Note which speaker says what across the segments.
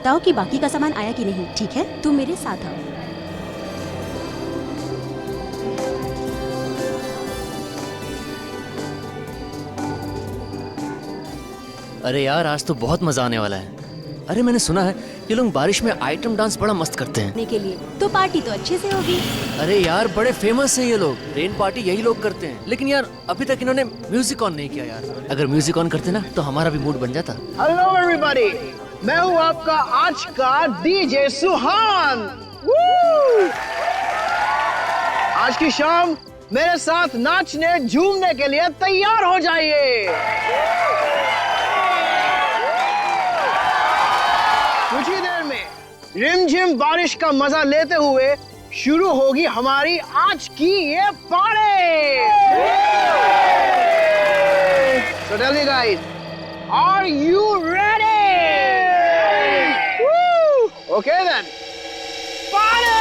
Speaker 1: बताओ कि बाकी का सामान आया कि नहीं। ठीक है, तुम मेरे साथ आओ।
Speaker 2: अरे यार, आज तो बहुत मजा आने वाला है। अरे मैंने सुना है ये लोग बारिश में आइटम डांस बड़ा मस्त करते हैं।
Speaker 1: के लिए तो पार्टी तो अच्छे से होगी।
Speaker 2: अरे यार, बड़े फेमस हैं ये लोग। रेन पार्टी यही लोग करते हैं। लेकिन यार अभी तक इन्होंने म्यूजिक ऑन नहीं किया यार। अगर म्यूजिक ऑन करते ना तो हमारा भी मूड बन जाता।
Speaker 3: हेलो एवरीबॉडी, मैं हूँ आपका आज का डीजे सुहान। आज की शाम मेरे साथ नाचने झूमने के लिए तैयार हो जाइए। कुछ ही देर में रिमझिम बारिश का मजा लेते हुए शुरू होगी हमारी आज की ये party. So tell me guys, are you ready? Woo! Okay then, party!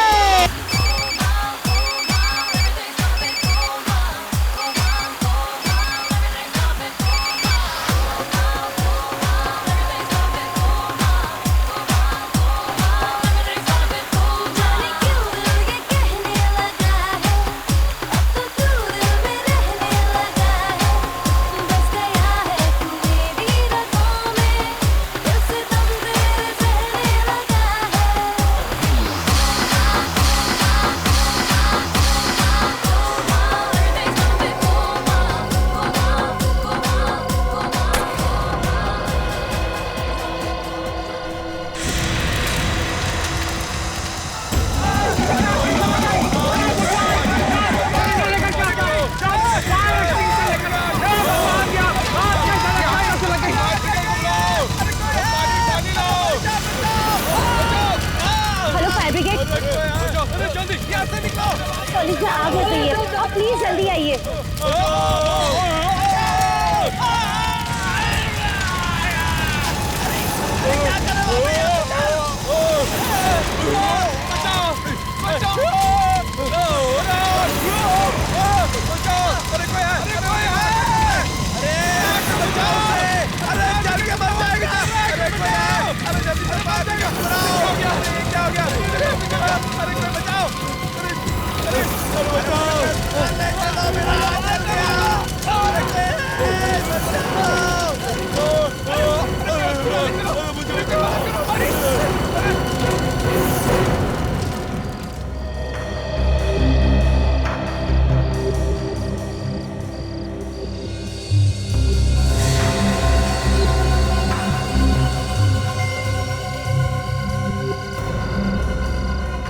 Speaker 4: College में आग लग गई है, आप प्लीज जल्दी आइए।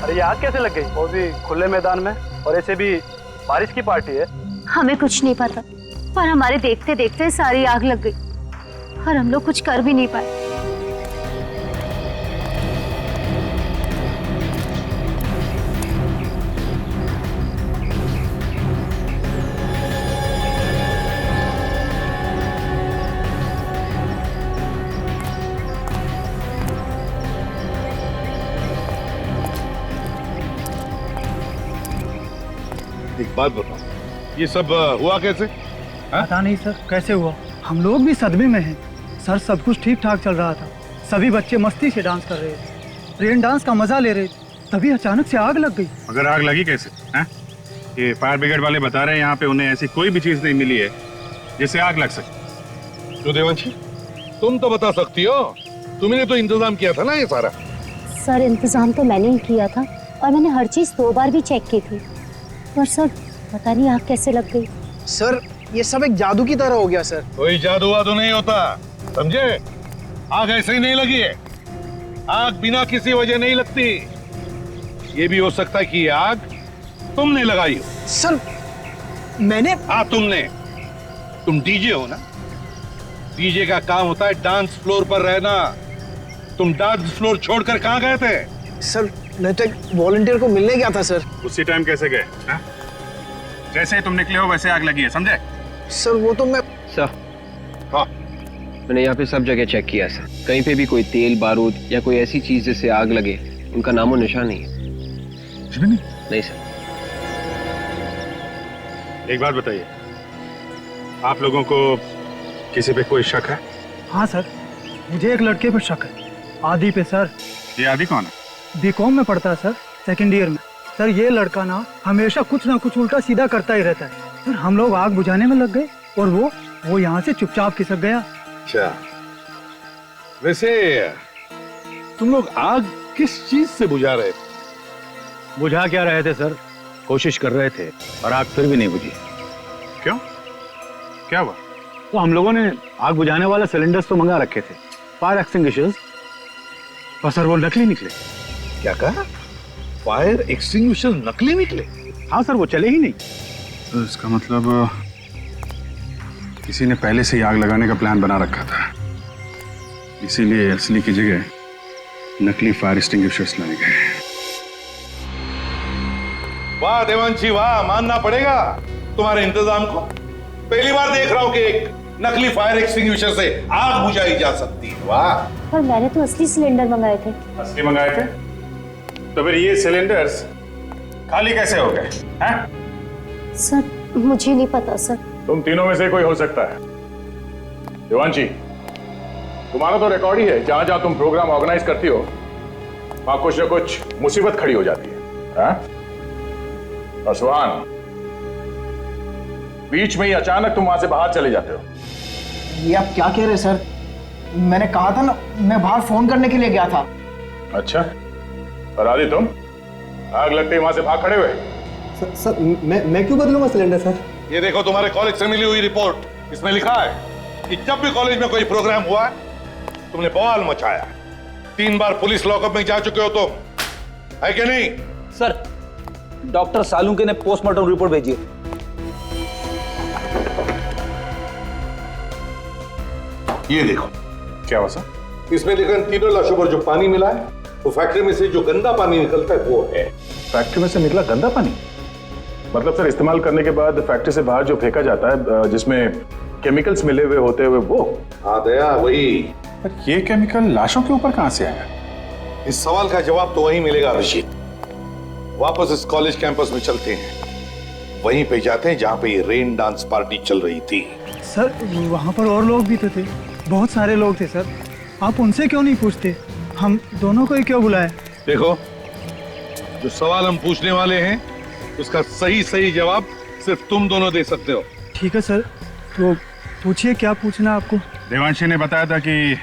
Speaker 5: ये आग कैसे लग गई? वो भी खुले मैदान में, और ऐसे भी बारिश की पार्टी है।
Speaker 4: हमें कुछ नहीं पता, पर हमारे देखते देखते सारी आग लग गई और हम लोग कुछ कर भी नहीं पाए।
Speaker 6: एक बात बताओ, ये सब हुआ कैसे?
Speaker 5: पता नहीं सर, कैसे हुआ? हम लोग भी सदमे में हैं। सर, सब कुछ ठीक ठाक चल रहा था, सभी बच्चे मस्ती से डांस कर रहे थे, रेन डांस का मजा ले रहे थे, तभी अचानक से आग लग गई।
Speaker 6: मगर आग लगी कैसे? ये फायर ब्रिगेड वाले बता रहे हैं यहाँ पे उन्हें ऐसी कोई भी चीज नहीं मिली है जिससे आग लग सके। तो देवांशी, तुम तो बता सकती हो, तुमने तो इंतजाम किया था ना ये सारा।
Speaker 4: सर, इंतजाम तो मैंने ही किया था और मैंने हर चीज 2 बार भी चेक की थी, पर सर पता नहीं आग कैसे लग गई।
Speaker 3: सर, ये सब एक जादू की तरह हो गया सर।
Speaker 6: कोई जादू वादू नहीं होता, समझे? आग ऐसे ही नहीं लगी है, आग बिना किसी वजह नहीं लगती। ये भी हो सकता है कि ये आग तुमने लगाई हो।
Speaker 3: सर, मैंने?
Speaker 6: हाँ, तुमने। तुम डीजे हो ना? डीजे का काम होता है डांस फ्लोर पर रहना। तुम डांस फ्लोर छोड़कर कहाँ गए थे?
Speaker 3: सर, मैं तो एक वॉलंटियर को मिलने गया था सर।
Speaker 6: उसी टाइम कैसे गए? जैसे ही तुम निकले हो वैसे आग लगी है, समझे?
Speaker 3: सर, वो तो मैं...
Speaker 7: सर,
Speaker 6: हाँ,
Speaker 7: मैंने यहाँ पे सब जगह चेक किया सर, कहीं पे भी कोई तेल बारूद या कोई ऐसी चीज जिससे आग लगे उनका नामो निशान नहीं है। नहीं सर।
Speaker 6: एक बात बताइए, आप लोगों को किसी पे कोई शक है?
Speaker 5: हाँ सर, मुझे एक लड़के पर शक है। आदि पे सर।
Speaker 6: ये आदि कौन है?
Speaker 5: बीकॉम में पढ़ता है सर, सेकंड ईयर में। सर ये लड़का ना हमेशा कुछ ना कुछ उल्टा सीधा करता ही रहता है। सर हम लोग आग बुझाने में लग गए और वो यहाँ से चुपचाप खिसक गया।
Speaker 6: अच्छा, वैसे तुम लोग आग किस चीज से बुझा रहे थे?
Speaker 8: बुझा क्या रहे थे सर, कोशिश कर रहे थे और आग फिर भी नहीं बुझी।
Speaker 6: क्यों, क्या हुआ?
Speaker 8: तो हम लोगों ने आग बुझाने वाले सिलेंडर्स तो मंगा रखे थे, फायर एक्सटिंग्विशर्स, पर सर वो नकली निकले।
Speaker 6: क्या कहा? फायर एक्सटिंग्विशर नकली निकले?
Speaker 8: हाँ सर, वो चले ही नहीं।
Speaker 6: तो इसका मतलब किसी ने पहले से ही आग लगाने का प्लान बना रखा था, इसीलिए असली की जगह नकली फायर एक्सटिंग्विशर्स लाए गए।
Speaker 9: वाह देवांशी वाह, मानना पड़ेगा तुम्हारे इंतजाम को। पहली बार देख रहा हूं कि एक नकली फायर एक्सटिंग्विशर से आग बुझाई जा सकती है। वाह।
Speaker 4: पर मैंने तो असली सिलेंडर मंगाए थे।
Speaker 6: असली मंगाए थे? तो फिर ये सिलेंडर्स खाली कैसे हो गए हैं?
Speaker 4: सर मुझे नहीं पता सर।
Speaker 6: तुम तीनों में से कोई हो सकता है। देवांशी, तुम्हारा तो रिकॉर्ड ही है, जहां जहां तुम प्रोग्राम ऑर्गेनाइज करती हो वहां कुछ ना कुछ मुसीबत खड़ी हो जाती है। और सुहान, बीच में ही अचानक तुम वहां से बाहर चले जाते हो।
Speaker 3: ये आप क्या कह रहे हैं सर? मैंने कहा था ना, मैं बाहर फोन करने के लिए गया था।
Speaker 6: अच्छा, और आदि तुम आग लगते ही वहां से भाग खड़े हुए?
Speaker 5: सर मैं क्यों बदलूंगा सिलेंडर सर?
Speaker 9: ये देखो तुम्हारे कॉलेज से मिली हुई रिपोर्ट, इसमें लिखा है कि जब भी कॉलेज में कोई प्रोग्राम हुआ तुमने बवाल मचाया। 3 बार पुलिस लॉकअप में जा चुके हो तुम, है कि नहीं?
Speaker 10: सर, डॉक्टर सालुंके ने पोस्टमार्टम रिपोर्ट भेजी है।
Speaker 9: ये देखो।
Speaker 6: क्या हुआ सर?
Speaker 9: इसमें लिखा है तीनों लाशों पर जो पानी मिला है वो फैक्ट्री में से जो गंदा पानी निकलता है वो है।
Speaker 6: फैक्ट्री में से निकला गंदा पानी? मतलब सर, इस्तेमाल करने के बाद फैक्ट्री से बाहर जो फेंका जाता है, जिसमें केमिकल्स मिले हुए होते हुए, वो?
Speaker 9: हाँ दया, वही।
Speaker 6: पर ये केमिकल लाशों के ऊपर कहां से आया?
Speaker 9: इस सवाल का जवाब तो वहीं मिलेगा अभिजीत। वापस इस कॉलेज कैंपस में चलते हैं, वहीं पे जाते हैं जहां पे ये रेन डांस पार्टी चल रही थी।
Speaker 5: सर वहाँ पर और लोग भी तो थे, बहुत सारे लोग थे सर। आप उनसे क्यों नहीं पूछते? हम दोनों को ही क्यों बुलाए?
Speaker 9: देखो, जो सवाल हम पूछने वाले हैं उसका सही जवाब सिर्फ तुम दोनों दे सकते हो।
Speaker 5: ठीक है सर, तो पूछिए क्या पूछना आपको।
Speaker 6: देवांशी ने बताया था कि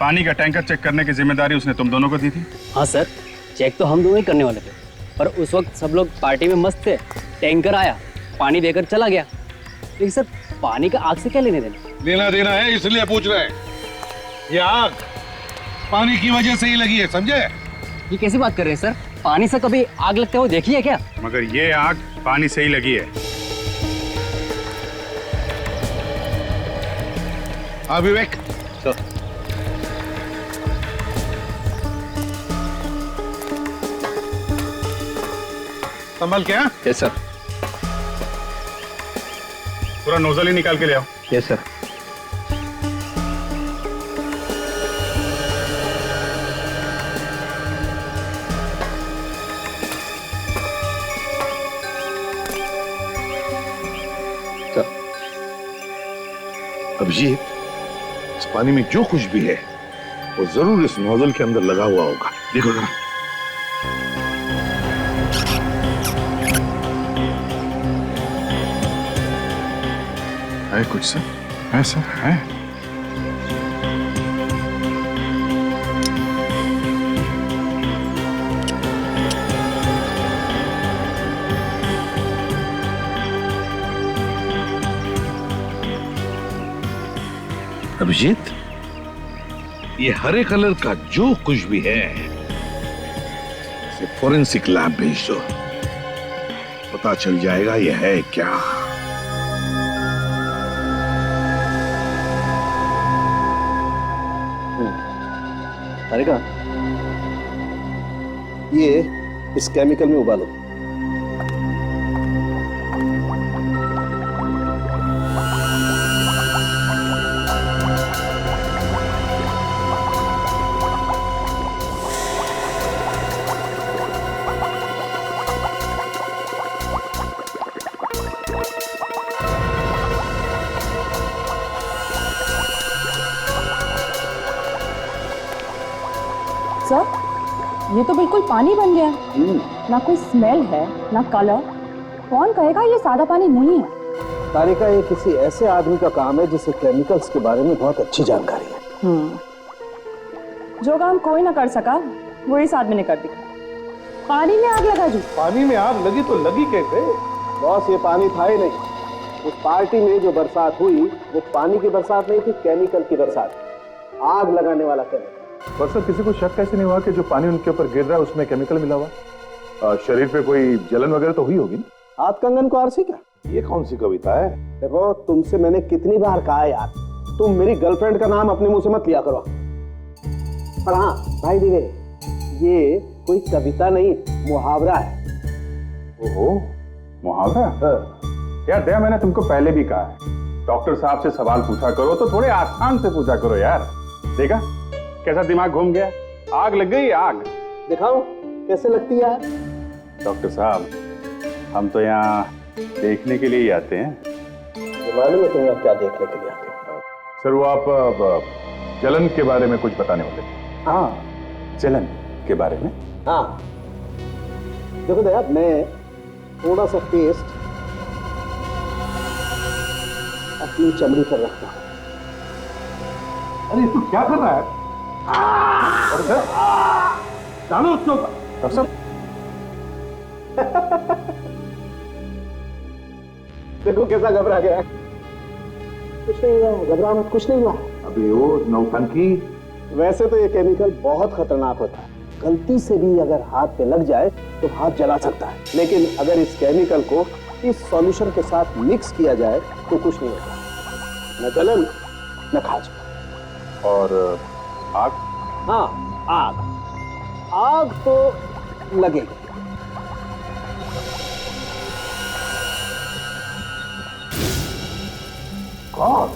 Speaker 6: पानी का टैंकर चेक करने की जिम्मेदारी उसने तुम दोनों को दी थी।
Speaker 11: हाँ सर, चेक तो हम दोनों ही करने वाले थे, पर उस वक्त सब लोग पार्टी में मस्त थे। टैंकर आया, पानी देकर चला गया। लेकिन सर, पानी का आग से क्या लेने देना?
Speaker 9: लेना देना है, इसलिए पूछ रहे हैं। ये आग पानी की वजह से ही लगी है, समझे?
Speaker 11: ये कैसी बात कर रहे हैं सर? पानी से कभी आग लगते हुए देखी है क्या?
Speaker 6: मगर ये आग पानी से ही लगी है।
Speaker 9: हाँ विवेक, संभल क्या?
Speaker 7: Yes sir.
Speaker 6: पूरा नोजल ही निकाल के ले आओ।
Speaker 7: Yes sir.
Speaker 9: अभिजीत, इस पानी में जो कुछ भी है वो जरूर इस नोजल के अंदर लगा हुआ होगा। देखो जरा।
Speaker 6: है कुछ सर? है सर, है।
Speaker 9: अभिजीत, ये हरे कलर का जो कुछ भी है इसे फोरेंसिक लैब भेज दो, पता चल जाएगा ये है क्या।
Speaker 10: तारिका, ये इस केमिकल में उबालो।
Speaker 12: सर ये तो बिल्कुल पानी बन गया, ना कोई स्मेल है ना कलर। कौन कहेगा ये सादा पानी नहीं है?
Speaker 13: तारिका, ये किसी ऐसे आदमी का काम है जिसे केमिकल्स के बारे में बहुत अच्छी जानकारी है।
Speaker 12: जो काम कोई ना कर सका वो इस आदमी ने कर दिया। पानी में आग लगा जी।
Speaker 13: पानी में आग लगी तो लगी कैसे? बॉस, ये पानी था ही नहीं। उस पार्टी में जो बरसात हुई वो पानी की बरसात नहीं थी, केमिकल की बरसात, आग लगाने वाला केमिकल।
Speaker 8: पर सर, किसी को शक कैसे नहीं हुआ कि जो पानी उनके ऊपर गिर रहा है उसमें केमिकल मिला हुआ? शरीर पे कोई जलन वगैरह तो हुई होगी ना?
Speaker 13: हाथ कंगन को आरसी क्या?
Speaker 9: ये कौन सी कविता है?
Speaker 13: देखो, तुमसे मैंने कितनी बार कहा यार, तुम मेरी गर्लफ्रेंड का नाम अपने मुंह से मत लिया करो। पर हाँ भाई दिवे, ये कोई कविता नहीं, मुहावरा है।
Speaker 8: ओहो, मुहावरा? यार दया, मैंने तुमको पहले भी कहा है, डॉक्टर साहब से सवाल पूछा करो तो थोड़े आसान से पूछा करो यार। देखा कैसा दिमाग घूम गया? आग लग गई, आग।
Speaker 13: दिखाओ कैसे लगती है?
Speaker 8: डॉक्टर साहब, हम तो यहाँ देखने के लिए ही आते हैं।
Speaker 13: मालूम है तुम यहाँ क्या देखने के लिए आते हो?
Speaker 8: सर, वो आप जलन के बारे में कुछ बताने वाले थे। हाँ, जलन के बारे में।
Speaker 13: हाँ देखो दया, मैं थोड़ा सा पेस्ट अपनी चमड़ी पर रखता हूँ।
Speaker 8: अरे तू क्या कर रहा है? और सर, डालो उसके ऊपर। डॉक्टर साहब,
Speaker 13: देखो कैसा घबरा गया। कुछ नहीं हुआ, घबरा मत, कुछ नहीं हुआ।
Speaker 8: अभी वो नौटंकी।
Speaker 13: वैसे तो ये केमिकल बहुत खतरनाक होता है, गलती से भी अगर हाथ पे लग जाए तो हाथ जला सकता है। लेकिन अगर इस केमिकल को इस सॉल्यूशन के साथ मिक्स किया जाए तो कुछ नहीं होता, न जलन न खाज।
Speaker 8: और आग?
Speaker 13: हाँ, आग, आग तो लगेगी।
Speaker 8: कौन?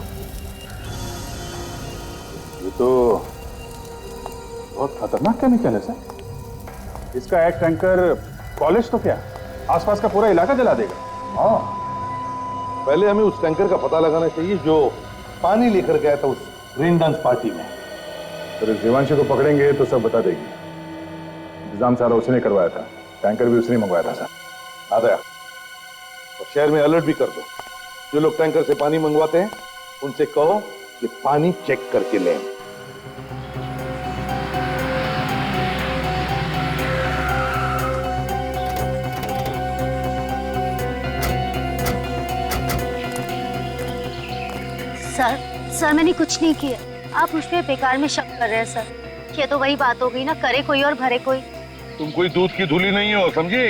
Speaker 8: ये तो बहुत खतरनाक केमिकल है सर। इसका एक टैंकर कॉलेज तो क्या, आसपास का पूरा इलाका जला देगा।
Speaker 9: हाँ, पहले हमें उस टैंकर का पता लगाना चाहिए जो पानी लेकर गया था उस रेन डांस पार्टी में।
Speaker 8: तो देवांशी को पकड़ेंगे तो सब बता देगी। इंतजाम सारा उसने करवाया था, टैंकर भी उसने मंगवाया था सर।
Speaker 9: आ गया। और शहर में अलर्ट भी कर दो, जो लोग टैंकर से पानी मंगवाते हैं उनसे कहो कि पानी चेक करके लें।
Speaker 4: सर मैंने कुछ नहीं किया, आप मुझ पे बेकार में शक कर रहे हैं सर। ये तो वही बात हो गई ना, करे कोई और भरे कोई।
Speaker 9: तुम कोई दूध की धूली नहीं हो, समझी?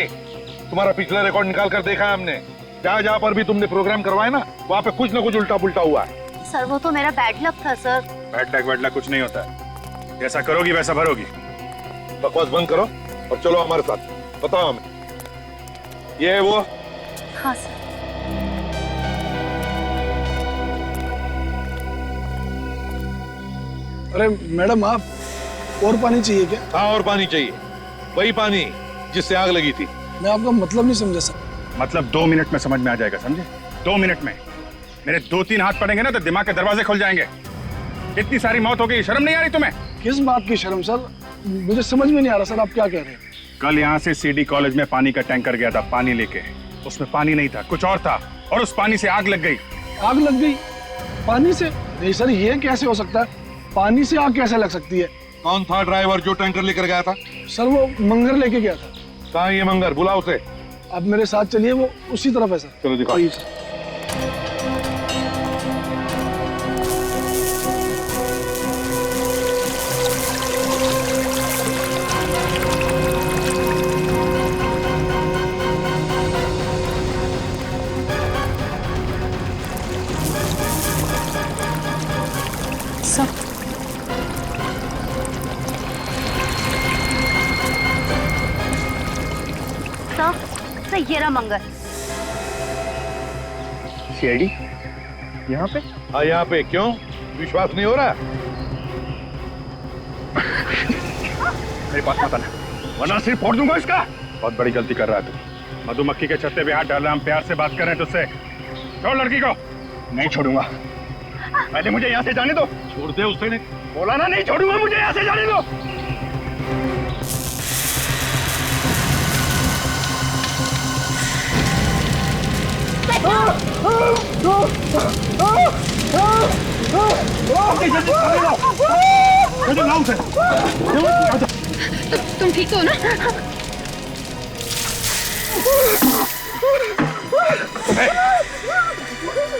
Speaker 9: तुम्हारा पिछला रिकॉर्ड निकाल कर देखा है हमने। जहाँ जहाँ पर भी तुमने प्रोग्राम करवाए ना, वहाँ पे कुछ ना कुछ उल्टा पुल्टा हुआ है।
Speaker 4: सर वो तो मेरा बैड लक था सर।
Speaker 8: बैड लक वैड लक कुछ नहीं होता, जैसा करोगी वैसा भरोगी।
Speaker 9: बकवास बंद करो और चलो हमारे साथ। बताओ हमें, ये है वो?
Speaker 4: हाँ सर।
Speaker 5: अरे मैडम, आप और पानी चाहिए क्या?
Speaker 9: हाँ, और पानी चाहिए, वही पानी जिससे आग लगी थी।
Speaker 5: मैं आपका मतलब नहीं समझा सर।
Speaker 8: मतलब 2 मिनट में समझ में आ जाएगा, समझे? 2 मिनट में मेरे 2-3 हाथ पड़ेंगे ना तो दिमाग के दरवाजे खुल जाएंगे। इतनी सारी मौत हो गई, शर्म नहीं आ रही तुम्हें?
Speaker 5: किस बात की शर्म सर? मुझे समझ में नहीं आ रहा सर, आप क्या कह रहे हैं?
Speaker 8: कल यहाँ से सीडी कॉलेज में पानी का टैंकर गया था पानी लेके, उसमें पानी नहीं था, कुछ और था, और उस पानी से आग लग गई।
Speaker 5: आग लग गई पानी से? नहीं सर, ये कैसे हो सकता है? पानी से आग कैसे लग सकती है?
Speaker 9: कौन था ड्राइवर जो टैंकर लेकर गया था?
Speaker 5: सर वो मंगर लेके गया था।
Speaker 9: कहाँ ये मंगर? बुलाओ उसे।
Speaker 5: आप मेरे साथ चलिए, वो उसी तरफ है सर।
Speaker 9: चलो दिखाओ।
Speaker 4: सर ये रहा मंगर।
Speaker 8: सीआईडी यहाँ पे?
Speaker 9: हाँ, यहाँ पे। क्यों, विश्वास नहीं हो रहा?
Speaker 8: मेरे पास मत आना, वरना सिर फोड़ दूंगा इसका। बहुत बड़ी गलती कर रहा है तू। मधुमक्खी के छत्ते पे हाथ डाल रहा, हम प्यार से बात कर रहे हैं तुझसे। छोड़ लड़की को। नहीं छोड़ूंगा, पहले मुझे यहाँ से जाने दो।
Speaker 9: छोड़ दे उसे। नहीं
Speaker 8: बोला ना, नहीं छोड़ूंगा, मुझे यहाँ से जाने दो।
Speaker 12: तुम ठीक हो ना?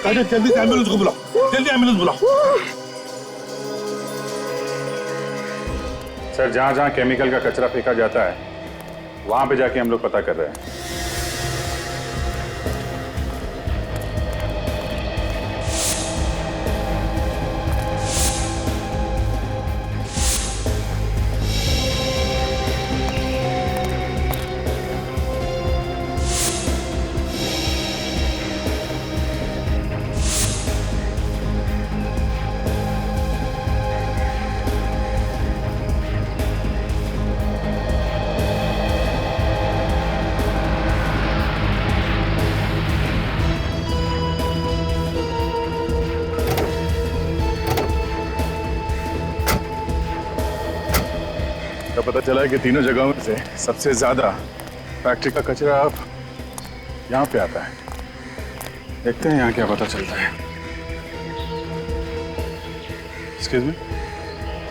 Speaker 9: जल्दी एम्बुलेंस को बुलाओ, जल्दी एम्बुलेंस बुलाओ।
Speaker 8: सर, जहाँ जहाँ केमिकल का कचरा फेंका जाता है वहां पे जाके हम लोग पता कर रहे हैं। पता चला है कि तीनों जगहों में से सबसे ज्यादा फैक्ट्री का कचरा अब यहाँ पे आता है। देखते हैं यहाँ क्या पता चलता है। एक्सक्यूज मी,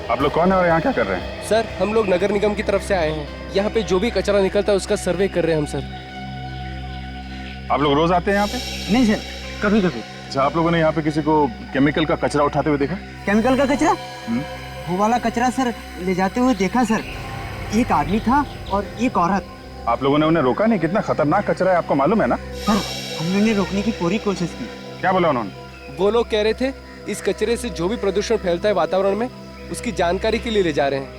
Speaker 8: आप लोग कौन है और यहाँ क्या कर रहे हैं?
Speaker 7: सर, हम लोग नगर निगम की तरफ से आए हैं। यहाँ पे जो भी कचरा निकलता है उसका सर्वे कर रहे हैं हम सर।
Speaker 8: आप लोग रोज आते हैं यहाँ पे?
Speaker 5: नहीं सर, कभी कभी।
Speaker 8: अच्छा, आप लोगों ने यहाँ पे किसी को केमिकल का कचरा उठाते हुए देखा?
Speaker 5: केमिकल का कचरा? वो वाला कचरा सर ले जाते हुए देखा सर। एक आदमी था और एक औरत।
Speaker 8: आप लोगों ने उन्हें रोका नहीं? कितना खतरनाक कचरा है आपको मालूम है ना?
Speaker 5: सर, हमने उन्हें रोकने की पूरी कोशिश की।
Speaker 8: क्या बोला उन्होंने?
Speaker 7: वो लोग कह रहे थे इस कचरे से जो भी प्रदूषण फैलता है वातावरण में उसकी जानकारी के लिए ले जा रहे हैं।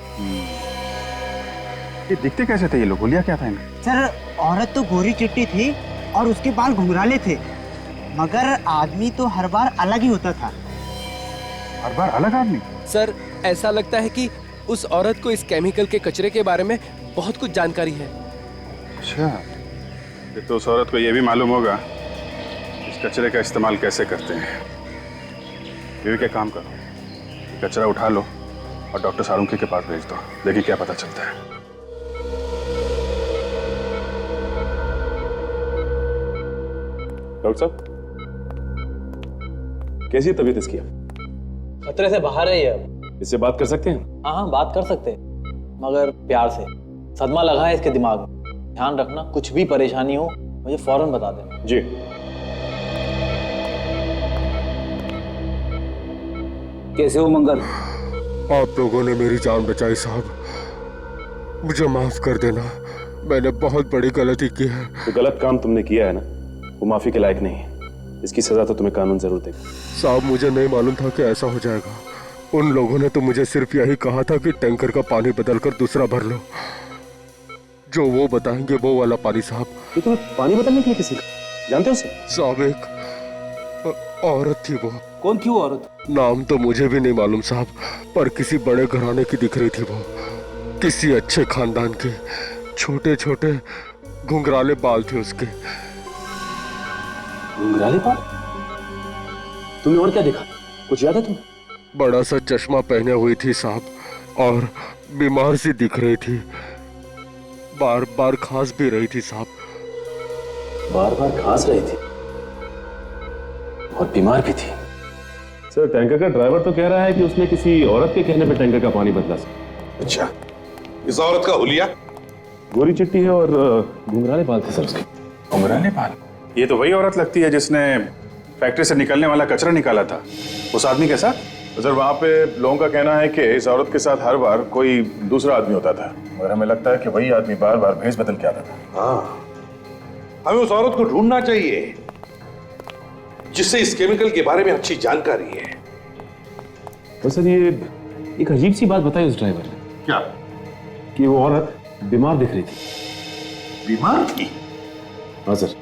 Speaker 8: ये दिखते कैसे थे ये लोग? बोलिया क्या था इनका?
Speaker 5: सर, औरत तो गोरी चिट्टी थी और उसके बाल घुंघराले थे, मगर आदमी तो हर बार अलग ही होता था।
Speaker 8: हर बार अलग आदमी?
Speaker 7: सर, ऐसा लगता है कि उस औरत को इस केमिकल के कचरे के बारे में बहुत कुछ जानकारी है।
Speaker 8: अच्छा, फिर तो उस औरत को ये भी मालूम होगा इस कचरे का इस्तेमाल कैसे करते हैं। ये क्या काम करो, कचरा उठा लो और डॉक्टर सालुंके के पास भेज दो, देखिए क्या पता चलता है।
Speaker 14: डॉक्टर साहब, कैसी है तबीयत इसकी?
Speaker 11: खतरे से बाहर है ये अब।
Speaker 14: इससे बात कर सकते हैं?
Speaker 11: हाँ, बात कर सकते हैं, मगर प्यार से। सदमा लगा है इसके दिमाग में। ध्यान रखना, कुछ भी परेशानी हो मुझे फौरन बता देना।
Speaker 14: जी।
Speaker 10: कैसे हो मंगल?
Speaker 15: आप लोगों ने मेरी जान बचाई साहब, मुझे माफ कर देना, मैंने बहुत बड़ी गलती की है।
Speaker 14: जो गलत काम तुमने किया है ना, वो माफी के लायक नहीं है। इसकी सजा तो तुम्हें कानून जरूर देगा।
Speaker 15: साहब, मुझे नहीं मालूम था कि ऐसा हो जाएगा। उन लोगों ने तो मुझे सिर्फ यही कहा था कि टैंकर का पानी बदलकर दूसरा भर लो। जो वो बताएंगे वो वाला पानी साहब।
Speaker 14: ये तुम्हें पानी बदलने के लिए किसी का जानते हो उसे?
Speaker 15: साहब, एक औरत थी। वो
Speaker 10: कौन थी वो औरत?
Speaker 15: नाम तो मुझे भी नहीं मालूम साहब, पर किसी बड़े घराने की दिख रही थी वो, किसी अच्छे खानदान की। छोटे छोटे घुंघराले बाल थे उसके।
Speaker 14: घुंघराले बाल? तुमने और क्या देखा, कुछ याद है तुम्हें?
Speaker 15: बड़ा सा चश्मा पहने हुई थी साहब, और बीमार सी दिख रही थी, बार बार खांस भी रही थी साहब।
Speaker 14: बार बार खांस रही थी और बीमार भी थी। सर, टैंकर का ड्राइवर तो कह रहा है कि उसने किसी औरत के कहने पे टैंकर का पानी बदला।
Speaker 9: अच्छा, इस औरत का हुलिया?
Speaker 14: गोरी चिट्टी है और घुंघराले बाल थे सर उसके।
Speaker 8: घुंघराले बाल? ये तो वही औरत लगती है जिसने फैक्ट्री से निकलने वाला कचरा निकाला था उस आदमी के साथ। तो सर, वहाँ पे लोगों का कहना है कि इस औरत के साथ हर बार कोई दूसरा आदमी होता था, और हमें लगता है कि वही आदमी बार बार भेष बदल के आता था।
Speaker 9: हाँ, हमें उस औरत को ढूंढना चाहिए जिससे इस केमिकल के बारे में अच्छी जानकारी है।
Speaker 14: तो सर, ये एक अजीब सी बात बताई उस ड्राइवर ने।
Speaker 9: क्या?
Speaker 14: कि वो औरत बीमार दिख रही थी।
Speaker 9: बीमार थी?
Speaker 14: हाँ सर,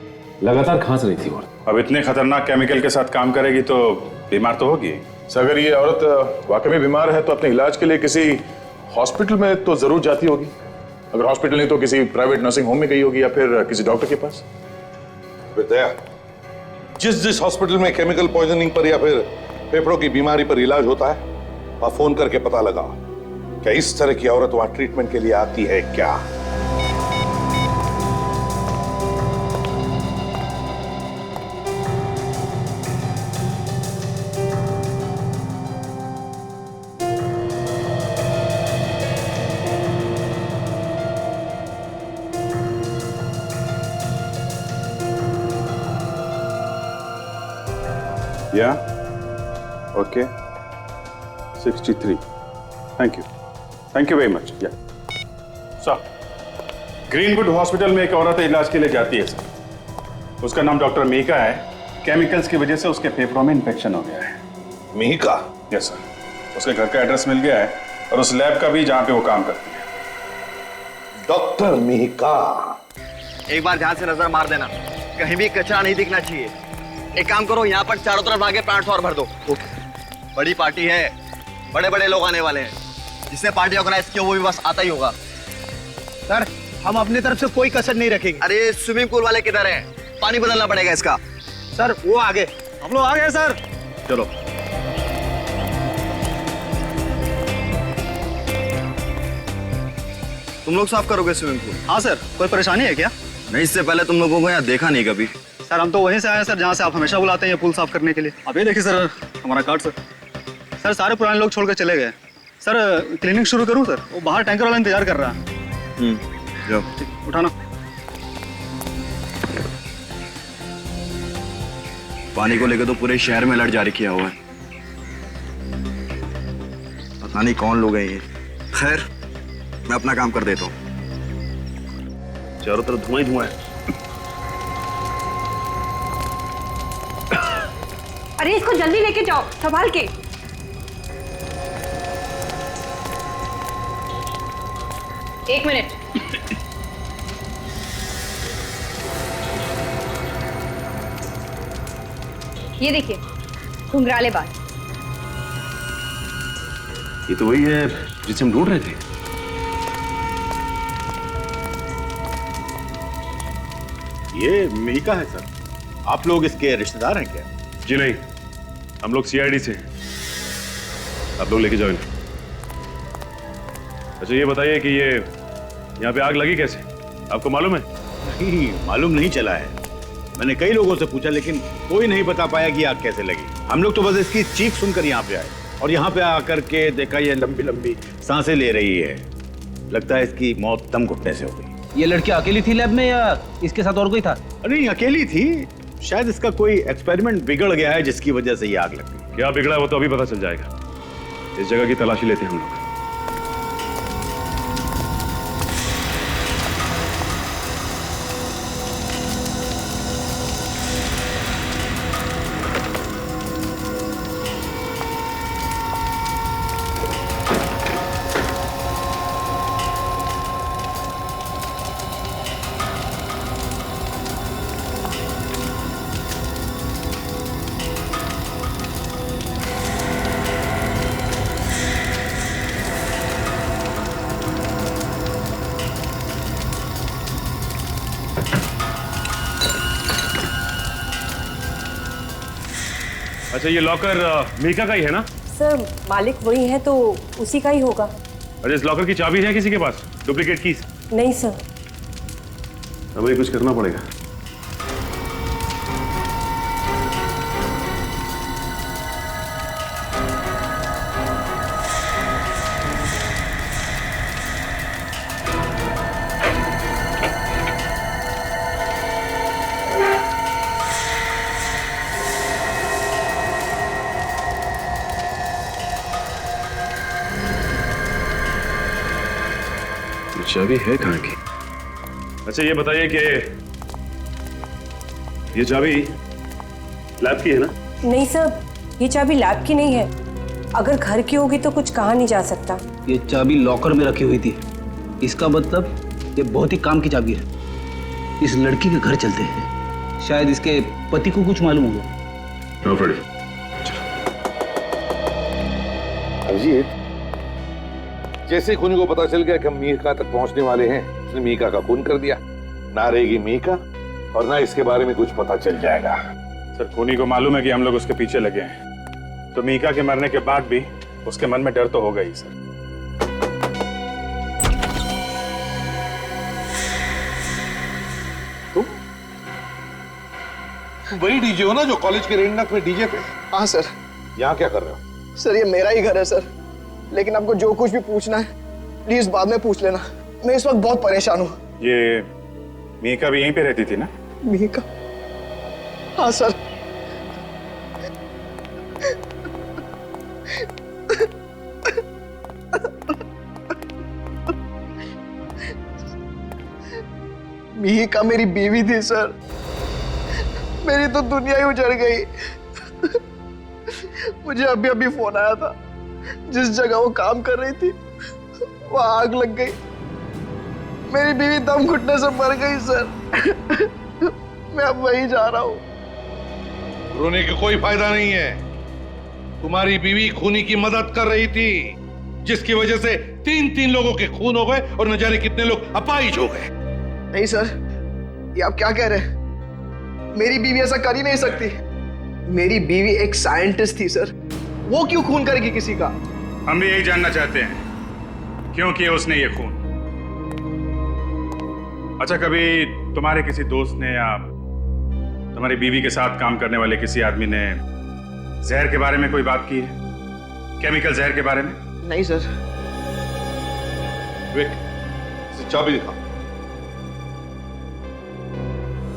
Speaker 14: लगातार खांस रही थी औरत।
Speaker 8: अब इतने खतरनाक केमिकल के साथ काम करेगी तो बीमार तो होगी। सर, अगर ये औरत वाकई में बीमार है तो अपने इलाज के लिए किसी हॉस्पिटल में तो जरूर जाती होगी। अगर हॉस्पिटल नहीं तो किसी प्राइवेट नर्सिंग होम में गई होगी या फिर किसी डॉक्टर के पास।
Speaker 9: दया, जिस हॉस्पिटल में केमिकल पॉइजनिंग पर या फिर फेफड़ों की बीमारी पर इलाज होता है, वहां फोन करके पता लगा क्या इस तरह की औरत वहां ट्रीटमेंट के लिए आती है क्या।
Speaker 8: या okay 63 thank you very much. या सर, ग्रीनवुड हॉस्पिटल में एक औरत इलाज के लिए जाती है सर। उसका नाम डॉक्टर मीका है। केमिकल्स की वजह से उसके फेफड़ों में इन्फेक्शन हो गया है।
Speaker 9: मीका?
Speaker 8: Yes sir. उसके घर का एड्रेस मिल गया है और उस लैब का भी जहां पे वो काम करती है।
Speaker 9: डॉक्टर मीका।
Speaker 16: एक बार ध्यान से नजर मार देना, कहीं भी कचरा नहीं दिखना चाहिए। एक काम करो, यहाँ पर चारों तरफ आगे प्लांट्स और भर दो। बड़ी पार्टी है, बड़े बड़े लोग आने वाले हैं। जिसने पार्टी ऑर्गेनाइज की वो भी बस आता ही होगा।
Speaker 3: सर, हम अपनी तरफ से कोई कसर नहीं रखेंगे।
Speaker 16: अरे स्विमिंग पूल वाले किधर हैं? पानी बदलना पड़ेगा इसका।
Speaker 3: सर वो आगे,
Speaker 16: हम लोग आ गए सर। चलो। तुम लोग साफ करोगे स्विमिंग पूल?
Speaker 11: हाँ सर, कोई परेशानी है क्या?
Speaker 16: नहीं, इससे पहले तुम लोगों को यहाँ देखा नहीं कभी।
Speaker 11: सर हम तो वहीं से आए हैं सर, जहाँ से आप हमेशा बुलाते हैं ये पूल साफ करने के लिए। अब ये देखिए सर, हमारा कार्ड सर। सर सारे पुराने लोग छोड़ कर चले गए। सर क्लीनिंग शुरू करूँ सर? वो बाहर टैंकर वाला इंतजार कर रहा है।
Speaker 16: जाओ।
Speaker 11: उठाना।
Speaker 16: पानी को लेकर तो पूरे शहर में अलर्ट जारी किया हुआ है। पता नहीं कौन लोग हैं ये। खैर, मैं अपना काम कर देता हूँ।
Speaker 14: चारों तरफ धुआं ही धुआं है।
Speaker 12: अरे इसको जल्दी लेके जाओ, संभाल के। एक मिनट। ये देखिए, घुंघराले बाल।
Speaker 14: ये तो वही है जिसे हम ढूंढ रहे थे।
Speaker 17: ये मीका है सर। आप लोग इसके रिश्तेदार हैं क्या?
Speaker 14: जी नहीं, हम लोग सीआईडी से हैं। आप लोग लेके जाओ इन्हें। अच्छा ये बताइए कि ये यहाँ पे आग लगी कैसे? आपको मालूम है?
Speaker 17: नहीं, मालूम नहीं चला है। मैंने कई लोगों से पूछा लेकिन कोई नहीं बता पाया कि आग कैसे लगी। हम लोग तो बस इसकी चीख सुनकर यहाँ पे आए और यहाँ पे आकर के देखा ये लंबी लंबी सांसें ले रही है। लगता है इसकी मौत दम घुटने से हो गई।
Speaker 10: ये लड़की अकेली थी लैब में या इसके साथ और कोई था?
Speaker 17: नहीं, अकेली थी। शायद इसका कोई एक्सपेरिमेंट बिगड़ गया है जिसकी वजह से ये आग लग गई।
Speaker 14: क्या बिगड़ा वो तो अभी पता चल जाएगा। इस जगह की तलाशी लेते हैं हम लोग। अच्छा ये लॉकर मीका का ही है ना?
Speaker 12: सर मालिक वही है तो उसी का ही होगा।
Speaker 14: अरे इस लॉकर की चाबी है किसी के पास? Duplicate keys?
Speaker 12: नहीं सर।
Speaker 14: हमें कुछ करना पड़ेगा। चाबी है कहाँ की? अच्छा ये बताइए कि ये चाबी लैब की है ना?
Speaker 12: नहीं सर, ये चाबी लैब की नहीं है। अगर घर की होगी तो कुछ कहा नहीं जा सकता।
Speaker 10: ये चाबी लॉकर में रखी हुई थी। इसका मतलब ये बहुत ही काम की चाबी है। इस लड़की के घर चलते हैं, शायद इसके पति को कुछ मालूम होगा।
Speaker 9: अजीत, जैसे खूनी को पता चल गया कि हम मीका तक पहुंचने वाले हैं, उसने मीका का खून कर दिया। ना रहेगी मीका और ना इसके बारे में कुछ पता चल जाएगा।
Speaker 8: सर खूनी को मालूम है कि हम लोग उसके पीछे लगे हैं, तो मीका के मरने के बाद भी उसके मन में डर तो होगा ही सर।
Speaker 9: तुम वही डीजे हो ना जो कॉलेज के रेंडक में डीजे पे?
Speaker 3: हाँ सर।
Speaker 9: यहाँ क्या कर रहे हो?
Speaker 3: सर ये मेरा ही घर है सर, लेकिन आपको जो कुछ भी पूछना है प्लीज बाद में पूछ लेना। मैं इस वक्त बहुत परेशान हूँ।
Speaker 8: ये मीका भी यहीं पे रहती थी ना?
Speaker 3: मीका? हाँ सर। मिहिका मेरी बीवी थी सर, मेरी तो दुनिया ही उजड़ गई। मुझे अभी अभी फोन आया था, जिस जगह वो काम कर रही थी वहां आग लग गई। मेरी बीवी दम घुटने से मर गई सर। मैं अब वहीं जा रहा हूँ।
Speaker 9: रोने का कोई फायदा नहीं है। तुम्हारी बीवी खूनी की मदद कर रही थी, जिसकी वजह से 3 लोगों के खून हो गए और न जाने कितने लोग अपाहिज हो गए।
Speaker 3: नहीं सर, ये आप क्या कह रहे हैं? मेरी बीवी ऐसा कर ही नहीं सकती। मेरी बीवी एक साइंटिस्ट थी सर, वो क्यों खून करेगी किसी का?
Speaker 8: हम भी यही जानना चाहते हैं, क्यों किया उसने ये खून। अच्छा, कभी तुम्हारे किसी दोस्त ने या तुम्हारी बीवी के साथ काम करने वाले किसी आदमी ने जहर के बारे में कोई बात की है? केमिकल जहर के बारे में?
Speaker 3: नहीं सर।
Speaker 9: विक, चाबी दिखा।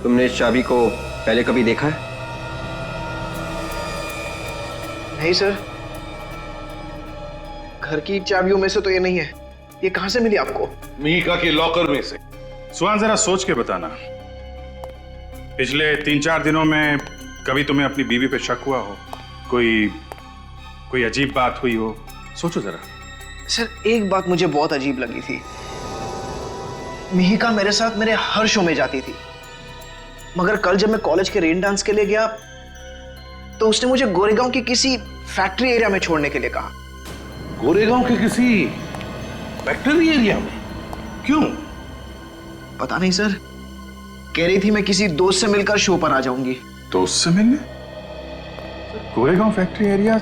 Speaker 7: तुमने इस चाबी को पहले कभी देखा है?
Speaker 3: नहीं सर, घर की चाबियों में से तो ये नहीं है। ये कहां से मिली आपको?
Speaker 9: मिहिका के लॉकर में से।
Speaker 8: सुहान, जरा सोच के बताना, पिछले 3-4 दिनों में कभी तुम्हें अपनी बीवी पे शक हुआ हो? कोई अजीब बात हुई हो? सोचो जरा।
Speaker 3: सर, एक बात मुझे बहुत अजीब लगी थी। मिहिका मेरे साथ मेरे हर शो में जाती थी, मगर कल जब मैं कॉलेज के रेन डांस के लिए गया तो उसने मुझे गोरेगांव की किसी फैक्ट्री एरिया में छोड़ने के लिए कहा।
Speaker 9: गोरेगांव के किसी फैक्ट्री एरिया में? क्यों?
Speaker 3: पता नहीं सर, कह रही थी मैं किसी दोस्त से मिलकर शो पर आ जाऊंगी।
Speaker 8: दोस्त से मिलने? गोरेगांव फैक्ट्री एरिया,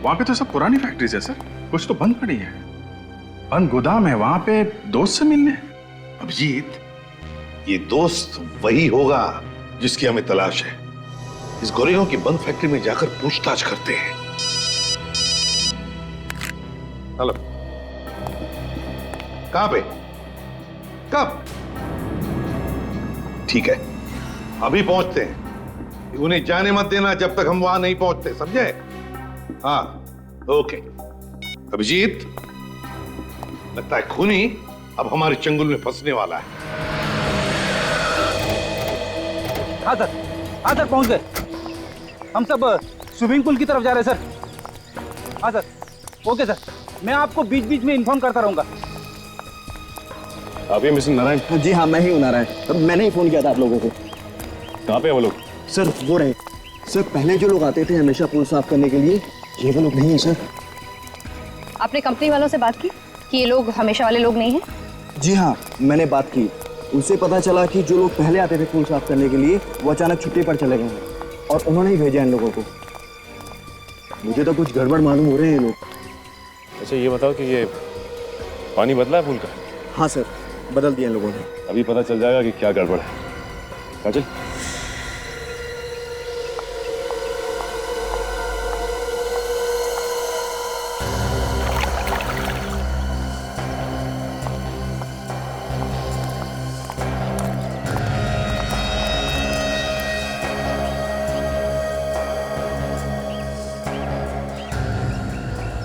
Speaker 8: वहां पे तो सब पुरानी फैक्ट्रीज है सर, कुछ तो बंद पड़ी है, बंद गोदाम है, वहां पे दोस्त से मिलने?
Speaker 9: अभिजीत, ये दोस्त वही होगा जिसकी हमें तलाश है। इस गोरेगांव की बंद फैक्ट्री में जाकर पूछताछ करते हैं। हेलो, कहां पे? कब? ठीक है, अभी पहुंचते हैं। उन्हें जाने मत देना जब तक हम वहां नहीं पहुंचते, समझे? हाँ, ओके। अभिजीत, लगता है खूनी अब हमारे चंगुल में फंसने वाला है।
Speaker 10: हाँ सर, पहुंच गए। हम सब स्विमिंग पूल की तरफ जा रहे हैं सर। हाँ सर, ओके सर, मैं आपको बीच बीच में इन्फॉर्म करता रहूंगा।
Speaker 14: आप ही मिस्टर नारायण?
Speaker 16: जी हाँ, मैं ही हूँ नारायण। मैंने ही फोन किया था आप लोगों को।
Speaker 14: कहाँ पे है वो लोग?
Speaker 16: सर, वो रहे। सर, पहले जो लोग आते थे हमेशा पूल साफ करने के लिए, ये वो लोग नहीं है सर।
Speaker 12: आपने कंपनी वालों से बात की कि ये लोग हमेशा वाले लोग नहीं हैं?
Speaker 16: जी हाँ, मैंने बात की। उससे पता चला कि जो लोग पहले आते थे पूल साफ करने के लिए वो अचानक छुट्टी पर चले गए हैं और उन्होंने ही भेजा इन लोगों को। मुझे तो कुछ गड़बड़ मालूम हो रहे हैं ये लोग।
Speaker 14: अच्छा, ये बताओ कि ये पानी बदला है पूल का?
Speaker 16: हाँ सर, बदल दिया इन लोगों ने।
Speaker 14: अभी पता चल जाएगा कि क्या गड़बड़ है। काजल,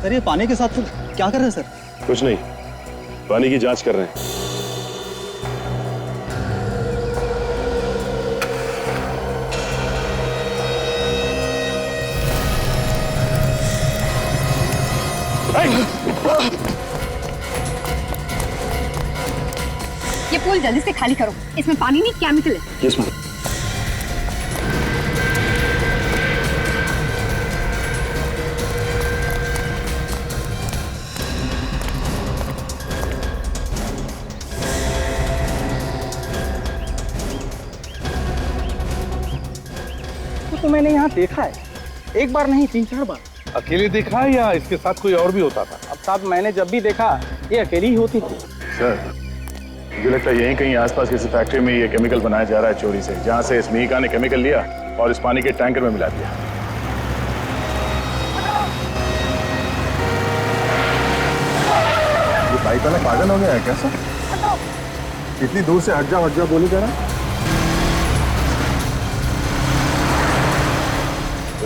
Speaker 11: सर, ये पानी के साथ क्या कर रहे हैं सर?
Speaker 14: कुछ नहीं, पानी की जांच कर रहे हैं।
Speaker 12: ये पूल जल्दी से खाली करो, इसमें पानी नहीं केमिकल है।
Speaker 16: Yes ma'am.
Speaker 10: तो मैंने यहाँ देखा है, एक बार नहीं 3-4 बार।
Speaker 9: अकेले देखा है या इसके साथ कोई और भी होता था?
Speaker 10: अब साहब, मैंने जब भी देखा ये अकेली ही होती थी।
Speaker 14: सर, मुझे लगता है यहीं कहीं आसपास किसी फैक्ट्री में ये केमिकल बनाया जा रहा है चोरी से, जहाँ से इस मिहिका ने केमिकल लिया और इस पानी के टैंकर में मिला दिया। ये पाइप वाला पागल हो गया है क्या सर? इतनी दूर से हट जा बोली जा रहा।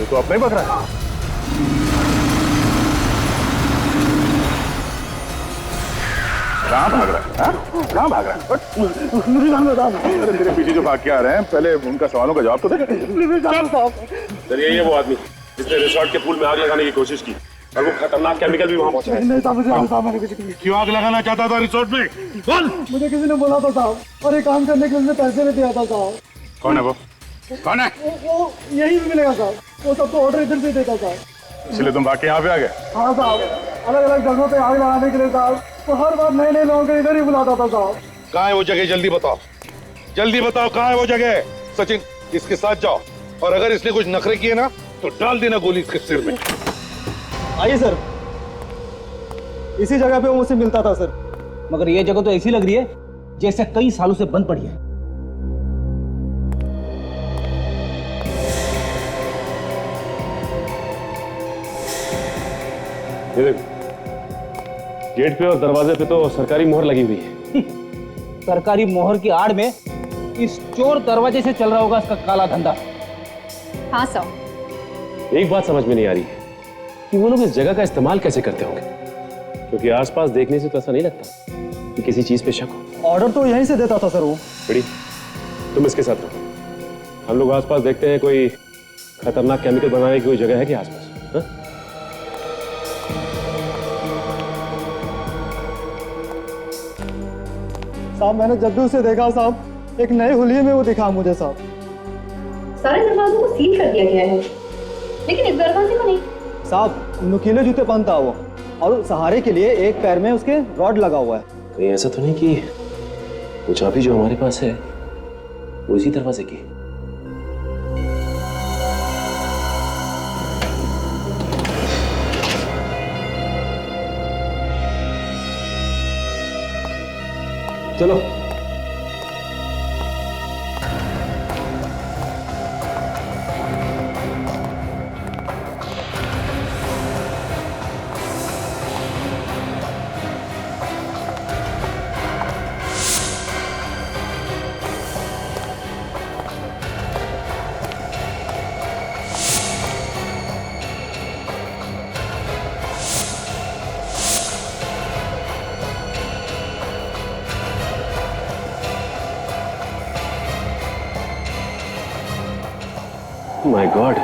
Speaker 14: तो अपने ही पकड़ा है। कहाँ भाग रहा है? हाँ? कहाँ भाग रहा है? अरे तेरे पीछे जो भाग के आ रहे हैं, पहले उनका सवालों का जवाब तो दे।
Speaker 15: सर यही है वो आदमी जिसने रिसोर्ट के पूल में आग लगाने की कोशिश की और वो खतरनाक केमिकल भी वहाँ पहुँचा।
Speaker 14: क्यों आग लगाना चाहता था रिसोर्ट में? बोल।
Speaker 5: मुझे किसी ने बोला था साहब, और एक काम करने के लिए पैसे भी दिया था साहब।
Speaker 14: कौन है वो? कौन है?
Speaker 5: वो यही भी मिलेगा साहब, वो सबको ऑर्डर इधर से देता साहब।
Speaker 14: इसलिए तुम भाग के यहाँ पे आ गए?
Speaker 5: हाँ साहब, अलग अलग जगहों पे आग लगाने के लिए साहब, तो हर बार नए नए लोगों को इधर ही बुलाता था साहब।
Speaker 9: कहाँ है वो जगह? जल्दी बताओ, जल्दी बताओ कहाँ है वो जगह। सचिन, इसके साथ जाओ और अगर इसने कुछ नखरे किए ना तो डाल देना गोली इसके सिर में।
Speaker 11: आइए सर, इसी जगह पे वो मुझसे मिलता था सर।
Speaker 10: मगर ये जगह तो ऐसी लग रही है जैसे कई सालों से बंद पड़ी है।
Speaker 15: ये देखो, गेट पे और दरवाजे पे तो सरकारी मोहर लगी हुई है।
Speaker 10: सरकारी मोहर की आड़ में इस चोर दरवाजे से चल रहा होगा इसका काला धंधा।
Speaker 12: हाँ सर।
Speaker 15: एक बात समझ में नहीं आ रही है कि वो लोग इस जगह का इस्तेमाल कैसे करते होंगे, क्योंकि आसपास देखने से तो ऐसा नहीं लगता कि किसी चीज पे शक हो।
Speaker 5: ऑर्डर तो यहीं से देता था सर वो।
Speaker 15: बड़ी, तुम इसके साथ रहो, हम लोग आसपास देखते हैं कोई खतरनाक केमिकल बनाने की कोई जगह है कि आसपास? हाँ?
Speaker 5: साहब मैंने जब भी उसे देखा साहब, एक नए हुलिये में वो दिखा मुझे साहब।
Speaker 12: सारे दरवाजों को सील कर दिया गया है, लेकिन इस दरवाजे को नहीं।
Speaker 11: साहब नुकीले जूते पहनता वो, और सहारे के लिए एक पैर में उसके रॉड लगा हुआ है।
Speaker 15: कहीं ऐसा तो नहीं कि वो चाबी जो हमारे पास है वो इसी दरवाजे की?
Speaker 10: चलो
Speaker 15: माय गॉड,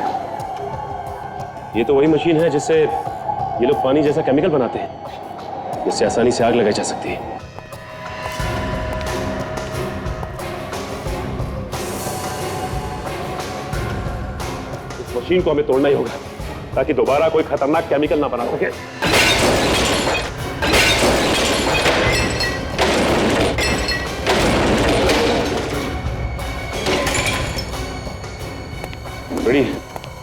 Speaker 15: ये तो वही मशीन है जिससे ये लोग पानी जैसा केमिकल बनाते हैं, जिससे आसानी से आग लगाई जा सकती है। इस मशीन को हमें तोड़ना ही होगा ताकि दोबारा कोई खतरनाक केमिकल ना बना सके। बड़ी,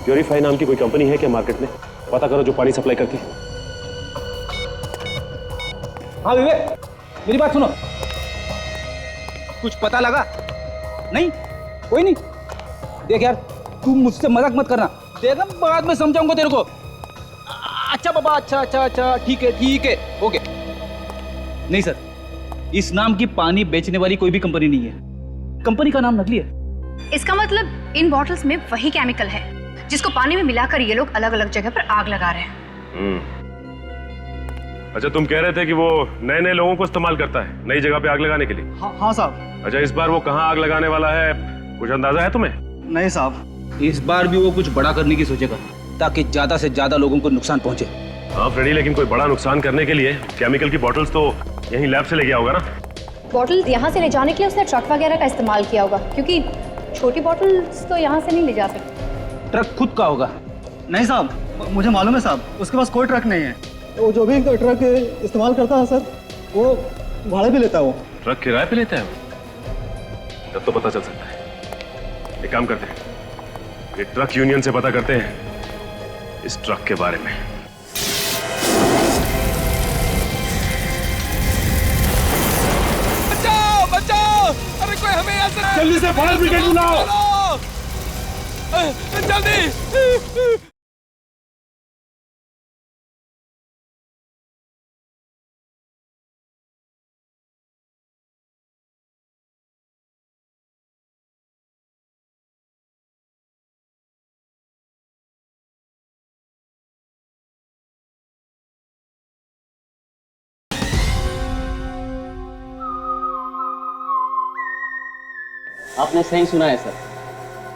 Speaker 15: प्योरीफाई नाम की कोई कंपनी है क्या मार्केट में? पता करो जो पानी सप्लाई करती है।
Speaker 10: हाँ विवेक, मेरी बात सुनो। कुछ पता लगा? नहीं? कोई नहीं? देख यार, तू मुझसे मजाक मत करना, देख हम बाद में समझाऊंगा तेरे को। अच्छा बाबा, अच्छा, ठीक है, ओके। नहीं सर, इस नाम की पानी बेचने वाली कोई भी कंपनी नहीं है। कंपनी का नाम नकली है।
Speaker 12: इसका मतलब इन बॉटल्स में वही केमिकल है जिसको पानी में मिलाकर ये लोग अलग अलग जगह पर आग लगा रहे हैं।
Speaker 15: अच्छा, तुम कह रहे थे कि वो नए नए लोगों को इस्तेमाल करता है नई जगह पे आग लगाने के लिए?
Speaker 11: हाँ साहब।
Speaker 15: अच्छा, इस बार वो कहाँ आग लगाने वाला है, कुछ अंदाजा है तुम्हें?
Speaker 11: नहीं साहब।
Speaker 10: इस बार भी वो कुछ बड़ा करने की सोचेगा ताकि ज्यादा से ज्यादा लोगों को नुकसान पहुंचे।
Speaker 15: हाँ फ्रेडी, लेकिन कोई बड़ा नुकसान करने के लिए केमिकल की बॉटल्स तो यहीं लैब से ले गया होगा ना?
Speaker 12: बॉटल यहाँ से ले जाने के लिए उसने ट्रक वगैरह का इस्तेमाल किया होगा, क्योंकि छोटी बॉटल्स तो यहाँ से नहीं ले जा सकते।
Speaker 10: ट्रक खुद का होगा?
Speaker 11: नहीं साहब, मुझे मालूम है साहब, उसके पास कोई ट्रक नहीं है। वो जो भी ट्रक इस्तेमाल करता है सर, वो भाड़े पे लेता है। वो
Speaker 15: ट्रक किराए पे लेता है वो? तब तो पता चल सकता है। एक काम करते हैं, ये ट्रक यूनियन से पता करते हैं इस ट्रक के बारे में।
Speaker 18: बचाओ! अरे कोई हमें यहाँ से
Speaker 14: जल्दी से फायर ब्रिगेड बुलाओ!
Speaker 18: जल्दी!
Speaker 16: आपने सही सुना है सर,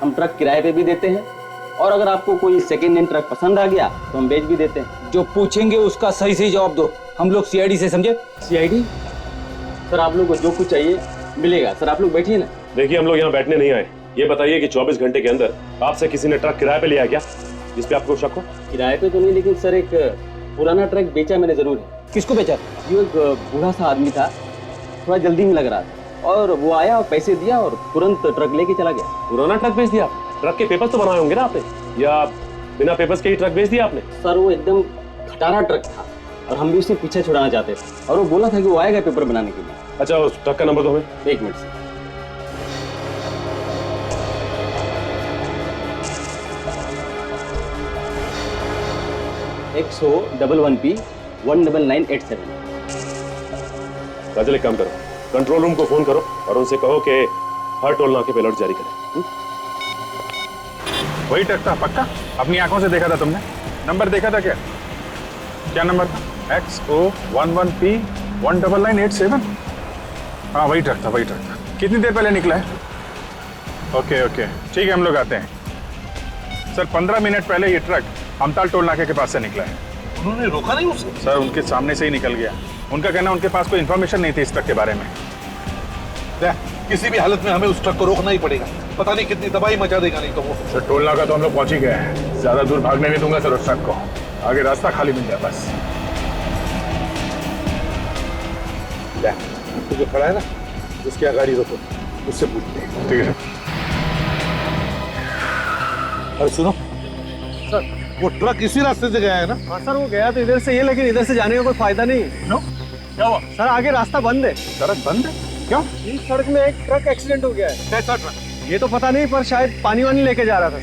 Speaker 16: हम ट्रक किराए पे भी देते हैं और अगर आपको कोई सेकेंड हैंड ट्रक पसंद आ गया तो हम बेच भी देते हैं।
Speaker 10: जो पूछेंगे उसका सही सही जवाब दो, हम लोग सीआईडी से समझे।
Speaker 16: सीआईडी? सर आप लोग को जो कुछ चाहिए मिलेगा। सर आप लोग बैठिए ना।
Speaker 19: देखिए हम लोग यहाँ बैठने नहीं आए, ये बताइए कि 24 घंटे के अंदर आपसे किसी ने ट्रक किराए पे लिया क्या, जिस पे आपको शक हो?
Speaker 16: किराए पे तो नहीं, लेकिन सर एक पुराना ट्रक बेचा मैंने जरूर है।
Speaker 10: किसको बेचा?
Speaker 16: जो एक बूढ़ा सा आदमी था, थोड़ा जल्दी में लग रहा था और वो आया और पैसे दिया और तुरंत ट्रक लेके चला गया।
Speaker 19: पुराना ट्रक बेच दिया? ट्रक के पेपर्स तो बनाए होंगे ना आपने, या बिना पेपर्स के ही ट्रक बेच दिया आपने?
Speaker 16: सर वो एकदम खटारा ट्रक था और हम भी उससे पीछे छुड़ाना चाहते थे और वो बोला था कि वो आएगा पेपर बनाने के लिए।
Speaker 19: अच्छा उस ट्रक का नंबर दो हमें।
Speaker 16: एक मिनट सर। XO11P 19987।
Speaker 19: काजल एक काम करो, कंट्रोल रूम को फोन करो और उनसे कहो कि हर टोल नाके पे अलर्ट जारी करें।
Speaker 8: वही ट्रक था पक्का? अपनी आंखों से देखा था तुमने? नंबर देखा था क्या? क्या नंबर था? XO11P 19987। हाँ वही ट्रक था, वही ट्रक था। कितनी देर पहले निकला है? ओके ओके ठीक है, हम लोग आते हैं। सर 15 मिनट पहले ये ट्रक हमताल टोल नाके के पास से निकला है।
Speaker 9: उन्होंने रोका नहीं उसे?
Speaker 8: सर उनके सामने से ही निकल गया। उनका कहना उनके पास कोई इन्फॉर्मेशन नहीं थी इस ट्रक के बारे में।
Speaker 9: किसी भी हालत में हमें उस ट्रक को रोकना ही पड़ेगा, पता नहीं कितनी तबाही मचा देगा नहीं तो वो।
Speaker 8: सर टोल नाका तो हम लोग पहुंच ही गए हैं, ज्यादा दूर भागने नहीं दूंगा सर उस ट्रक को, आगे रास्ता खाली मिल जाए बस।
Speaker 9: तो जो खड़ा है ना उसकी गाड़ी रोको, उससे पूछते हैं।
Speaker 8: ठीक है
Speaker 9: अरे सुनो सर, वो ट्रक इसी रास्ते से गया है ना?
Speaker 11: हाँ सर वो गया तो इधर से ये, लेकिन इधर से जाने का कोई फायदा नहीं।
Speaker 8: नो क्या हुआ?
Speaker 11: सर आगे रास्ता बंद है।
Speaker 8: सड़क बंद है? क्यों?
Speaker 11: इस सड़क में एक ट्रक एक्सीडेंट हो गया है।
Speaker 9: कैसा ट्रक?
Speaker 11: ये तो पता नहीं, पर शायद पानी वानी लेके जा रहा था।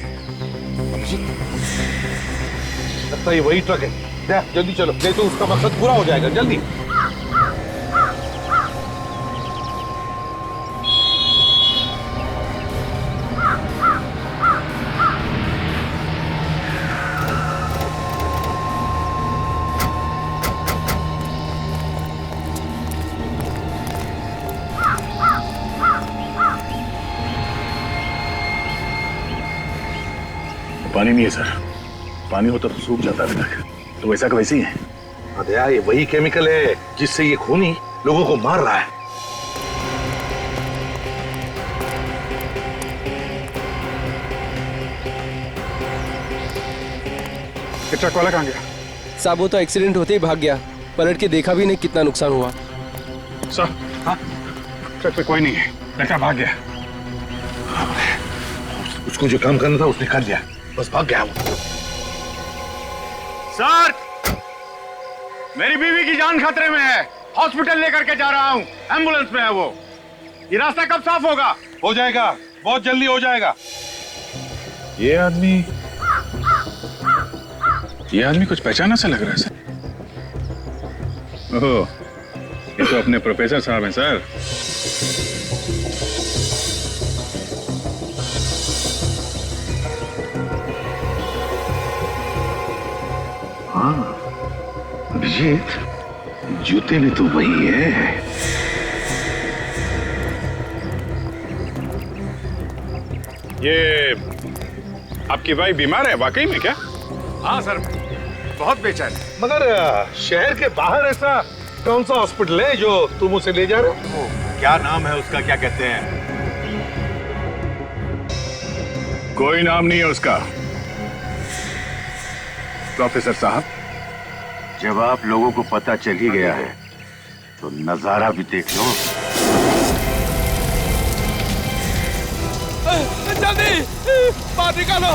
Speaker 9: लगता है ये वही ट्रक है। जल्दी चलो, नहीं तो उसका मकसद पूरा हो जाएगा। जल्दी।
Speaker 14: पानी नहीं है सर, पानी होता तो सूख जाता अभी तक। तो वैसा का वैसे ही है।
Speaker 9: अरे यार ये वही केमिकल है जिससे ये खूनी लोगों को मार रहा है।
Speaker 8: ट्रक वाला कहाँ गया?
Speaker 7: साहब वो तो एक्सीडेंट होते ही भाग गया, पलट के देखा भी नहीं कितना नुकसान हुआ।
Speaker 8: सर हाँ, ट्रक पे कोई नहीं है, लड़का भाग गया।
Speaker 9: उसको जो काम करना था उसने कर लिया, बस भाग गया वो।
Speaker 14: सर मेरी बीवी की जान खतरे में है, हॉस्पिटल लेकर के जा रहा हूँ, एम्बुलेंस में है वो। ये रास्ता कब साफ होगा?
Speaker 9: हो जाएगा, बहुत जल्दी हो जाएगा।
Speaker 14: ये आदमी कुछ पहचाना सा लग रहा है सर। ओह, ये तो अपने प्रोफेसर साहब हैं सर।
Speaker 9: हाँ अभिजीत, जूते भी तो वही है।
Speaker 14: ये आपकी वाइफ बीमार है वाकई में क्या?
Speaker 9: हाँ सर, बहुत बेचैन है। मगर शहर के बाहर ऐसा कौन सा हॉस्पिटल है जो तुम उसे ले जा रहे हो?
Speaker 17: क्या नाम है उसका, क्या कहते हैं?
Speaker 14: कोई नाम नहीं है उसका। प्रोफेसर साहब,
Speaker 17: जब आप लोगों को पता चल ही गया है तो नजारा भी देख लो।
Speaker 18: जल्दी बाहर निकालो।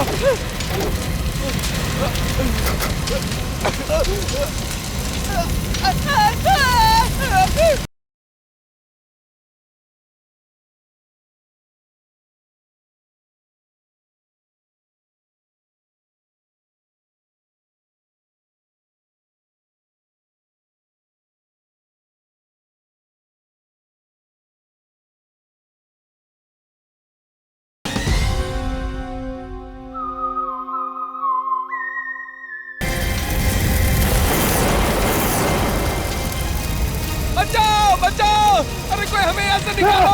Speaker 18: बचाओ बचाओ, अरे कोई हमें यहाँ से निकालो,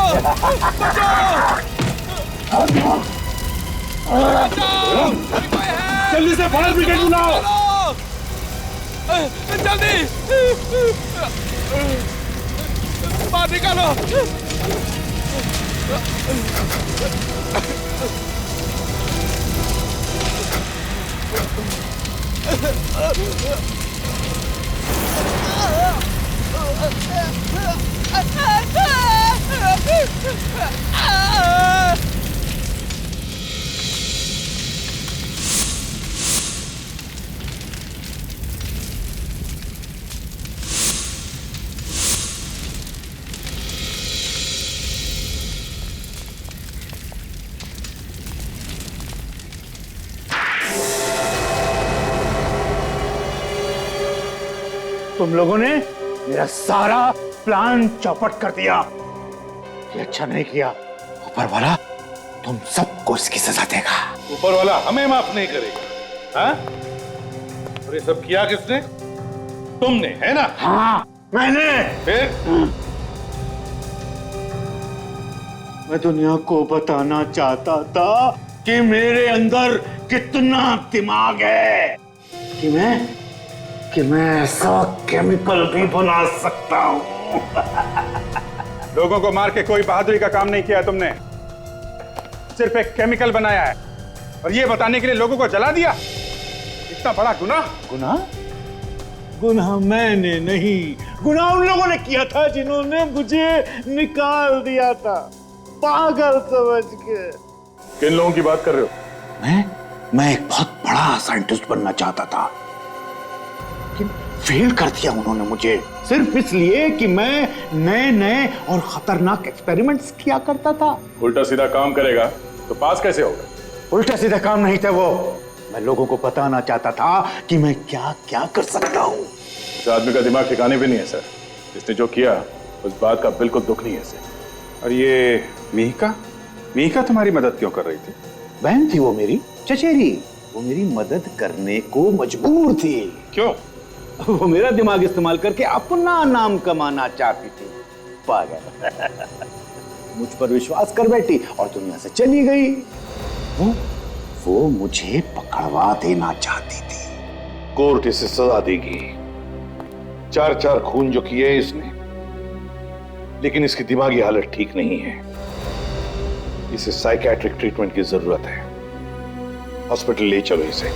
Speaker 18: बचाओ। जल्दी से फायर ब्रिगेड बुलाओ। जल्दी बाहर निकालो।
Speaker 17: तुम लोगों ने मेरा सारा प्लान चौपट कर दिया। ये अच्छा नहीं किया। ऊपर वाला तुम सबको इसकी सजा देगा।
Speaker 9: ऊपर वाला हमें माफ नहीं करेगा। हाँ? और ये सब किया किसने? तुमने, है ना?
Speaker 17: हाँ, मैंने।
Speaker 9: फिर?
Speaker 17: मैं दुनिया को बताना चाहता था कि मेरे अंदर कितना दिमाग है, कि मैं ऐसा केमिकल भी बना सकता हूँ।
Speaker 14: लोगों को मार के कोई बहादुरी का काम नहीं किया तुमने, सिर्फ एक केमिकल बनाया है और ये बताने के लिए लोगों को जला दिया। इतना बड़ा गुनाह।
Speaker 17: गुनाह मैंने नहीं, गुनाह उन लोगों ने किया था जिन्होंने मुझे निकाल दिया था, पागल समझ के।
Speaker 14: किन लोगों की बात कर रहे हो?
Speaker 17: मैं एक बहुत बड़ा साइंटिस्ट बनना चाहता था, लेकिन फेल कर दिया उन्होंने मुझे, सिर्फ इसलिए कि मैं नए और खतरनाक एक्सपेरिमेंट्स किया करता था।
Speaker 14: उल्टा सीधा काम करेगा तो पास कैसे होगा?
Speaker 17: उल्टा सीधा काम नहीं था वो, मैं लोगों को बताना चाहता था कि मैं क्या क्या कर सकता हूँ।
Speaker 14: उस आदमी का दिमाग ठिकाने भी नहीं है सर। जिसने जो किया उस बात का बिल्कुल दुख नहीं है सर।
Speaker 8: और ये मिहिका तुम्हारी मदद क्यों कर रही थी?
Speaker 17: बहन थी वो मेरी, चचेरी। वो मेरी मदद करने को मजबूर थी।
Speaker 8: क्यों?
Speaker 17: वो मेरा दिमाग इस्तेमाल करके अपना नाम कमाना चाहती थी, पागल। मुझ पर विश्वास कर बैठी और दुनिया से चली गई। वो मुझे पकड़वा देना चाहती थी।
Speaker 9: कोर्ट इसे सजा देगी। 4 खून जो किए इसने, लेकिन इसकी दिमागी हालत ठीक नहीं है। इसे साइकियाट्रिक ट्रीटमेंट की जरूरत है। हॉस्पिटल ले चलो इसे।